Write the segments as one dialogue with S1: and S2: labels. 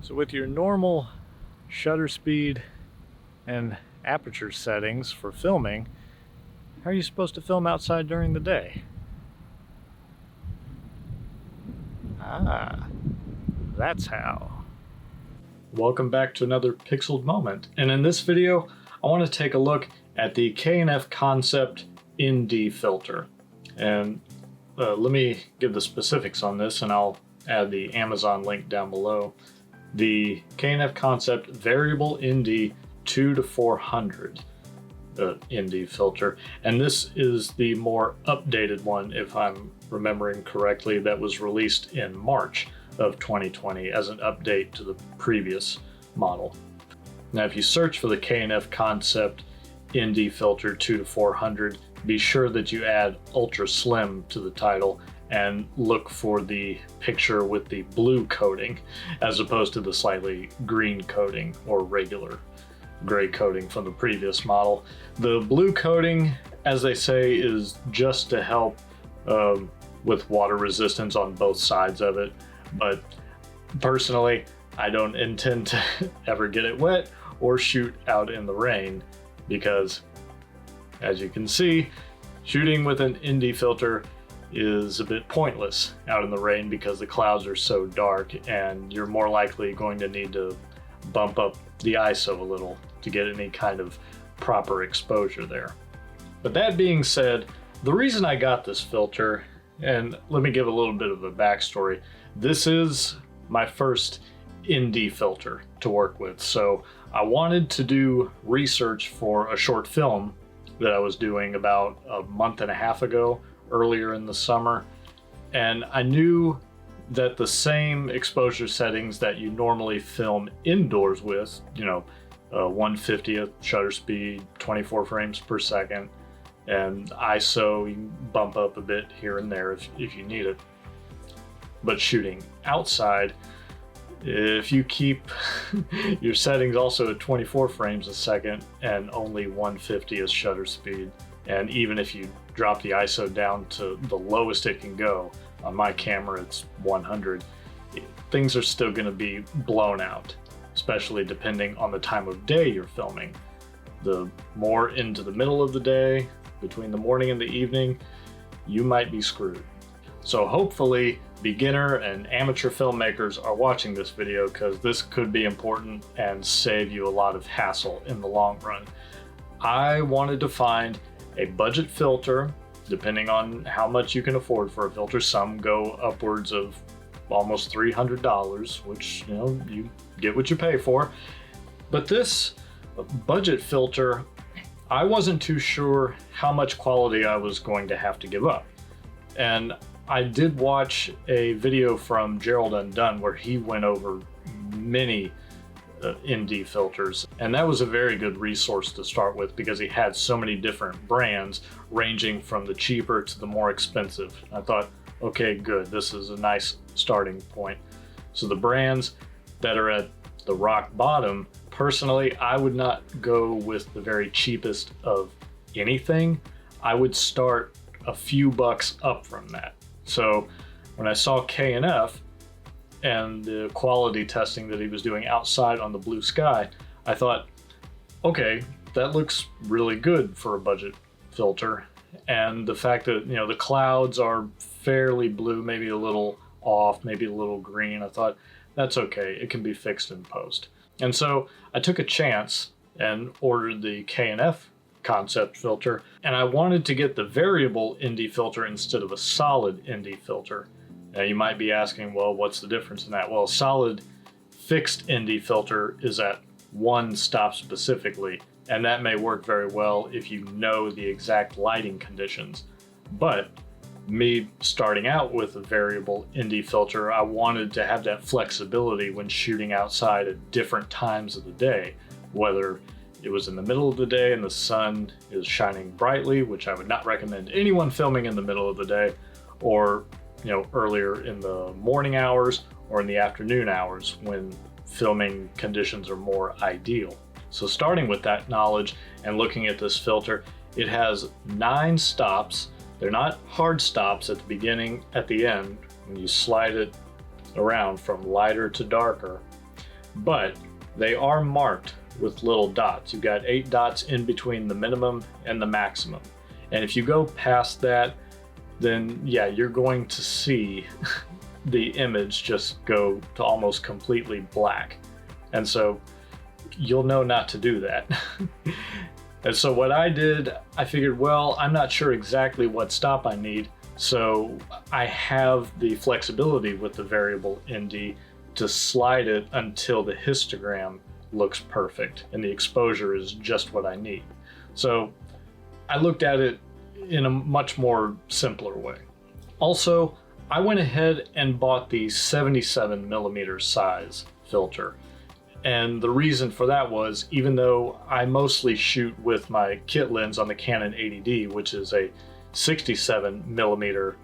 S1: So with your normal shutter speed and aperture settings for filming, how are you supposed to film outside during the day? Ah, that's how. Welcome back to another Pixeled Moment, and in this video I want to take a look at the K&F Concept ND filter. And let me give the specifics on this, and I'll add the Amazon link down below. The K&F Concept Variable ND 2 to 400 ND filter, and this is the more updated one, if I'm remembering correctly, that was released in March of 2020 as an update to the previous model. Now if you search for the K&F Concept ND filter 2 to 400, be sure that you add ultra slim to the title and look for the picture with the blue coating as opposed to the slightly green coating or regular gray coating from the previous model. The blue coating, as they say, is just to help with water resistance on both sides of it, but personally I don't intend to ever get it wet or shoot out in the rain, because as you can see, shooting with an ND filter is a bit pointless out in the rain because the clouds are so dark and you're more likely going to need to bump up the ISO a little to get any kind of proper exposure there. But that being said, the reason I got this filter, and let me give a little bit of a backstory, this is my first ND filter to work with. So I wanted to do research for a short film that I was doing about a month and a half ago, earlier in the summer, and I knew that the same exposure settings that you normally film indoors with, 1/50th shutter speed, 24 frames per second, and ISO you can bump up a bit here and there if you need it. But shooting outside, if you keep your settings also at 24 frames a second and only 1/50th shutter speed, and even if you drop the ISO down to the lowest it can go, on my camera it's 100, things are still going to be blown out, especially depending on the time of day you're filming. The more into the middle of the day, between the morning and the evening, you might be screwed. So hopefully beginner and amateur filmmakers are watching this video, because this could be important and save you a lot of hassle in the long run. I wanted to find a budget filter, depending on how much you can afford for a filter. Some go upwards of almost $300, which, you get what you pay for. But this budget filter, I wasn't too sure how much quality I was going to have to give up. And I did watch a video from Gerald Undone where he went over many ND filters, and that was a very good resource to start with because he had so many different brands ranging from the cheaper to the more expensive. I thought, okay, good, this is a nice starting point. So the brands that are at the rock bottom, personally, I would not go with the very cheapest of anything. I would start a few bucks up from that. So when I saw K&F and the quality testing that he was doing outside on the blue sky, I thought, okay, that looks really good for a budget filter. And the fact that, the clouds are fairly blue, maybe a little off, maybe a little green, I thought, that's okay, it can be fixed in post. And so I took a chance and ordered the K&F Concept filter, and I wanted to get the variable ND filter instead of a solid ND filter. Now you might be asking, well, what's the difference in that? Well, a solid fixed ND filter is at one stop specifically, and that may work very well if you know the exact lighting conditions. But me starting out with a variable ND filter, I wanted to have that flexibility when shooting outside at different times of the day, whether it was in the middle of the day and the sun is shining brightly, which I would not recommend anyone filming in the middle of the day, or earlier in the morning hours or in the afternoon hours when filming conditions are more ideal. So starting with that knowledge and looking at this filter, it has 9 stops. They're not hard stops at the beginning, at the end, when you slide it around from lighter to darker, but they are marked with little dots. You've got 8 dots in between the minimum and the maximum. And if you go past that, then yeah, you're going to see the image just go to almost completely black. And so you'll know not to do that. And so what I did, I figured, well, I'm not sure exactly what stop I need, so I have the flexibility with the variable ND to slide it until the histogram looks perfect and the exposure is just what I need. So I looked at it in a much more simpler way. Also, I went ahead and bought the 77mm size filter. And the reason for that was, even though I mostly shoot with my kit lens on the Canon 80D, which is a 67mm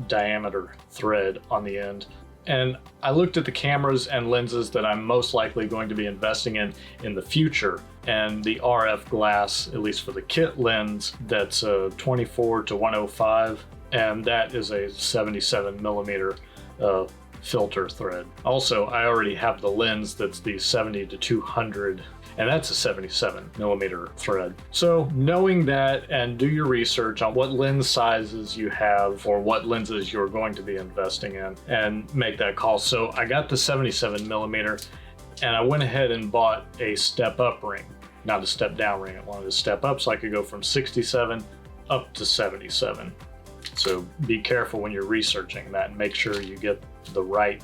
S1: diameter thread on the end, and I looked at the cameras and lenses that I'm most likely going to be investing in the future, and the RF glass, at least for the kit lens, that's 24 to 105, and that is a 77mm filter thread. Also, I already have the lens that's the 70 to 200, and that's a 77mm thread. So knowing that, and do your research on what lens sizes you have or what lenses you're going to be investing in and make that call. So I got the 77mm, and I went ahead and bought a step up ring, not a step down ring. I wanted to step up so I could go from 67 up to 77. So be careful when you're researching that and make sure you get the right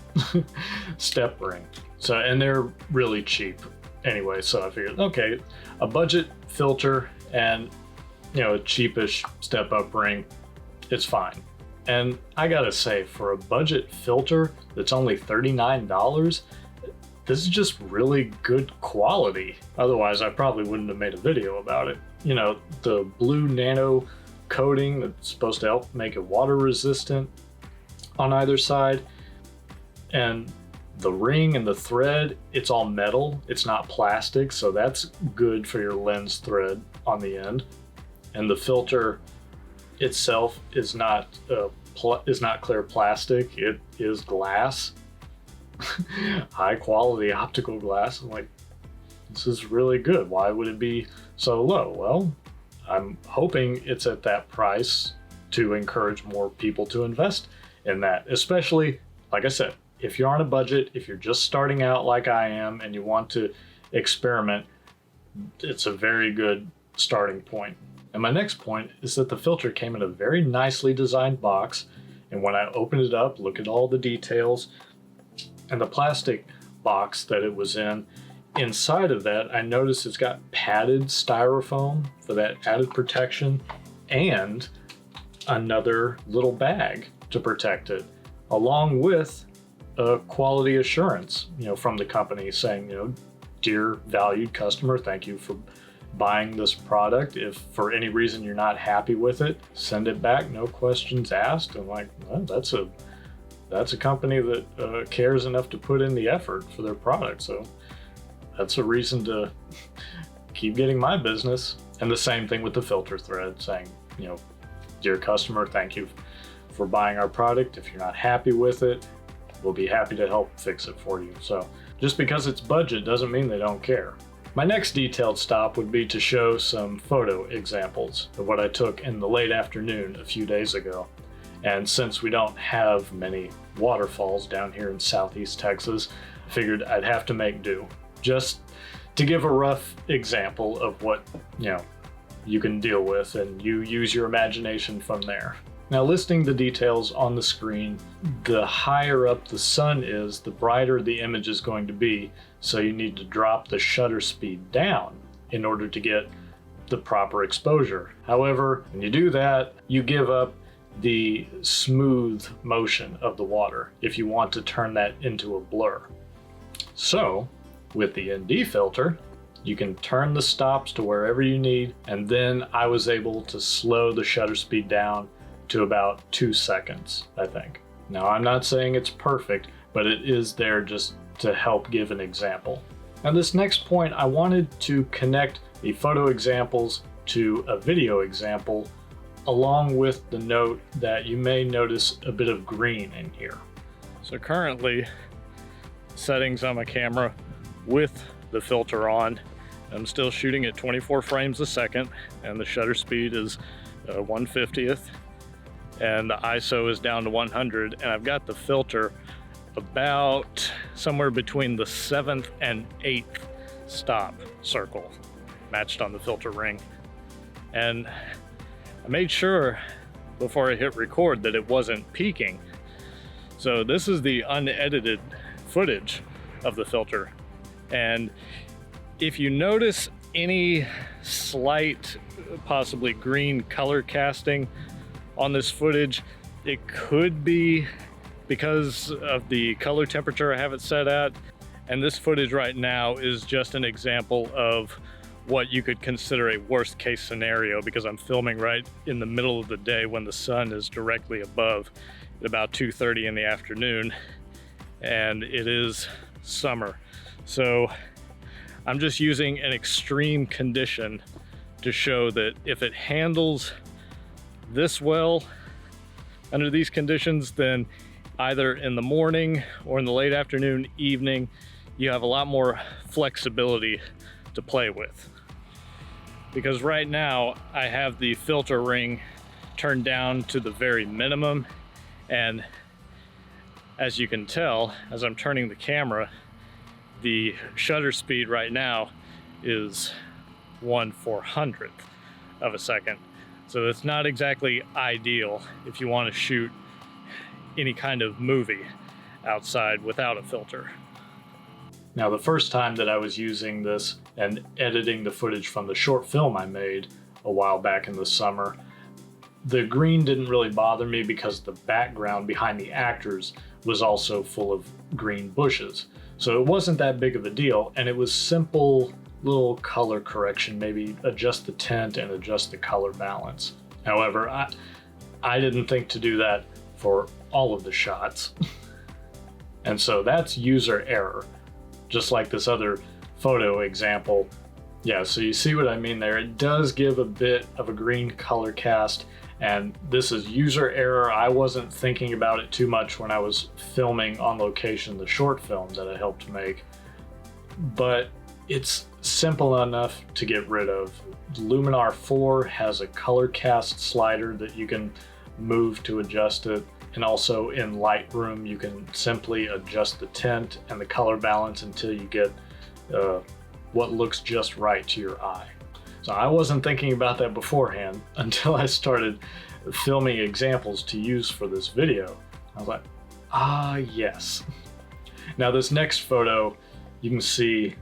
S1: step ring. So, and they're really cheap anyway, so I figured, okay, a budget filter and, you know, a cheapish step up ring, it's fine. And I gotta say, for a budget filter that's only $39, this is just really good quality. Otherwise, I probably wouldn't have made a video about it. You know, the blue nano coating that's supposed to help make it water resistant on either side, and the ring and the thread, it's all metal, it's not plastic, so that's good for your lens thread on the end. And the filter itself is not clear plastic, it is glass. High quality optical glass. I'm like, this is really good. Why would it be so low? Well, I'm hoping it's at that price to encourage more people to invest in that, especially, like I said, if you're on a budget, if you're just starting out like I am and you want to experiment, it's a very good starting point. And my next point is that the filter came in a very nicely designed box, and when I opened it up, look at all the details, and the plastic box that it was in, inside of that, I noticed it's got padded styrofoam for that added protection and another little bag to protect it, along with a quality assurance, you know, from the company saying, you know, dear valued customer, thank you for buying this product. If for any reason you're not happy with it, send it back, no questions asked. I'm like, well, that's a company that cares enough to put in the effort for their product. So that's a reason to keep getting my business. And the same thing with the filter thread saying, you know, dear customer, thank you for buying our product. If you're not happy with it, we'll be happy to help fix it for you. So just because it's budget doesn't mean they don't care. My next detailed stop would be to show some photo examples of what I took in the late afternoon a few days ago. And since we don't have many waterfalls down here in Southeast Texas, I figured I'd have to make do, just to give a rough example of what, you know, you can deal with, and you use your imagination from there. Now, listing the details on the screen, the higher up the sun is, the brighter the image is going to be, so you need to drop the shutter speed down in order to get the proper exposure. However, when you do that, you give up the smooth motion of the water if you want to turn that into a blur. So, with the ND filter, you can turn the stops to wherever you need, and then I was able to slow the shutter speed down to about 2 seconds, I think. Now, I'm not saying it's perfect, but it is there just to help give an example. Now, this next point, I wanted to connect the photo examples to a video example, along with the note that you may notice a bit of green in here. So currently, settings on my camera with the filter on. I'm still shooting at 24 frames a second, and the shutter speed is 1/50th, and the ISO is down to 100, and I've got the filter about somewhere between the 7th and 8th stop circle matched on the filter ring. And I made sure before I hit record that it wasn't peaking. So this is the unedited footage of the filter. And if you notice any slight, possibly green color casting on this footage, it could be because of the color temperature I have it set at. And this footage right now is just an example of what you could consider a worst case scenario, because I'm filming right in the middle of the day when the sun is directly above at about 2:30 in the afternoon, and it is summer. So I'm just using an extreme condition to show that if it handles this well under these conditions, then either in the morning or in the late afternoon, evening, you have a lot more flexibility to play with. Because right now I have the filter ring turned down to the very minimum, and as you can tell, as I'm turning the camera, the shutter speed right now is 1/400th of a second. So it's not exactly ideal if you want to shoot any kind of movie outside without a filter. Now, the first time that I was using this and editing the footage from the short film I made a while back in the summer, the green didn't really bother me because the background behind the actors was also full of green bushes. So it wasn't that big of a deal, and it was simple little color correction, maybe adjust the tint and adjust the color balance. However, I didn't think to do that for all of the shots. And so that's user error. Just like this other photo example. Yeah, so you see what I mean there. It does give a bit of a green color cast, and this is user error. I wasn't thinking about it too much when I was filming on location the short film that I helped make, but it's simple enough to get rid of. Luminar 4 has a color cast slider that you can move to adjust it. And also in Lightroom, you can simply adjust the tint and the color balance until you get what looks just right to your eye. So I wasn't thinking about that beforehand until I started filming examples to use for this video. I was like, yes. Now this next photo, you can see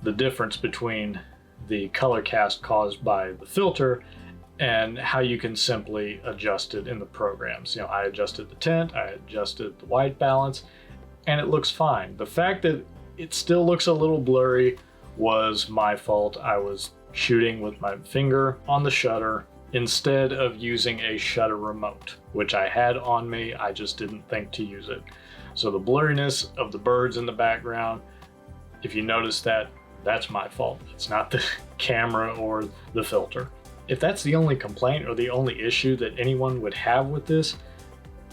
S1: the difference between the color cast caused by the filter and how you can simply adjust it in the programs. You know, I adjusted the tint, I adjusted the white balance, and it looks fine. The fact that it still looks a little blurry was my fault. I was shooting with my finger on the shutter instead of using a shutter remote, which I had on me. I just didn't think to use it. So the blurriness of the birds in the background, if you notice that, that's my fault. It's not the camera or the filter. If that's the only complaint or the only issue that anyone would have with this,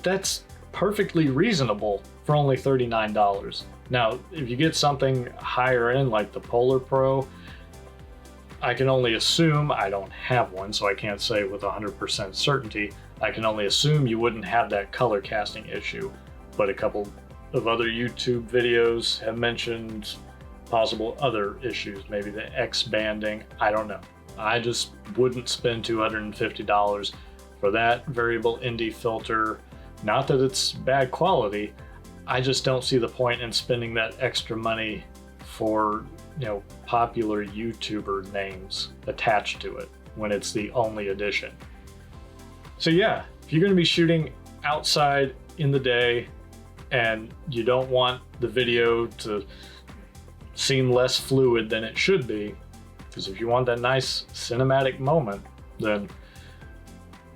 S1: that's perfectly reasonable for only $39. Now, if you get something higher end like the Polar Pro, I can only assume, I don't have one, so I can't say with 100% certainty, I can only assume you wouldn't have that color casting issue. But a couple of other YouTube videos have mentioned possible other issues, maybe the X banding, I don't know. I just wouldn't spend $250 for that variable ND filter. Not that it's bad quality, I just don't see the point in spending that extra money for, popular YouTuber names attached to it when it's the only addition. So yeah, if you're gonna be shooting outside in the day and you don't want the video to seem less fluid than it should be, because if you want that nice cinematic moment, then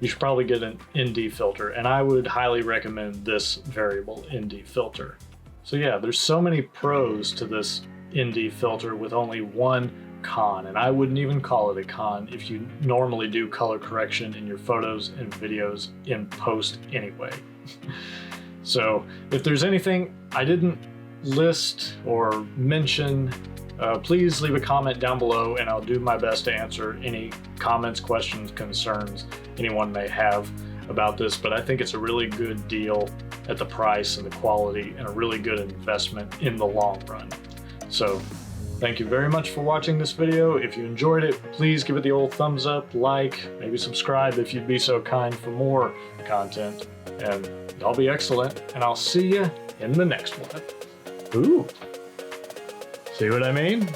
S1: you should probably get an ND filter, and I would highly recommend this variable ND filter. So yeah, there's so many pros to this ND filter with only one con, and I wouldn't even call it a con if you normally do color correction in your photos and videos in post anyway. So if there's anything I didn't list or mention please leave a comment down below and I'll do my best to answer any comments, questions, concerns anyone may have about this. But I think it's a really good deal at the price and the quality, and a really good investment in the long run. So thank you very much for watching this video. If you enjoyed it, please give it the old thumbs up, like, maybe subscribe if you'd be so kind for more content. And y'all be excellent, and I'll see you in the next one. Ooh. See what I mean?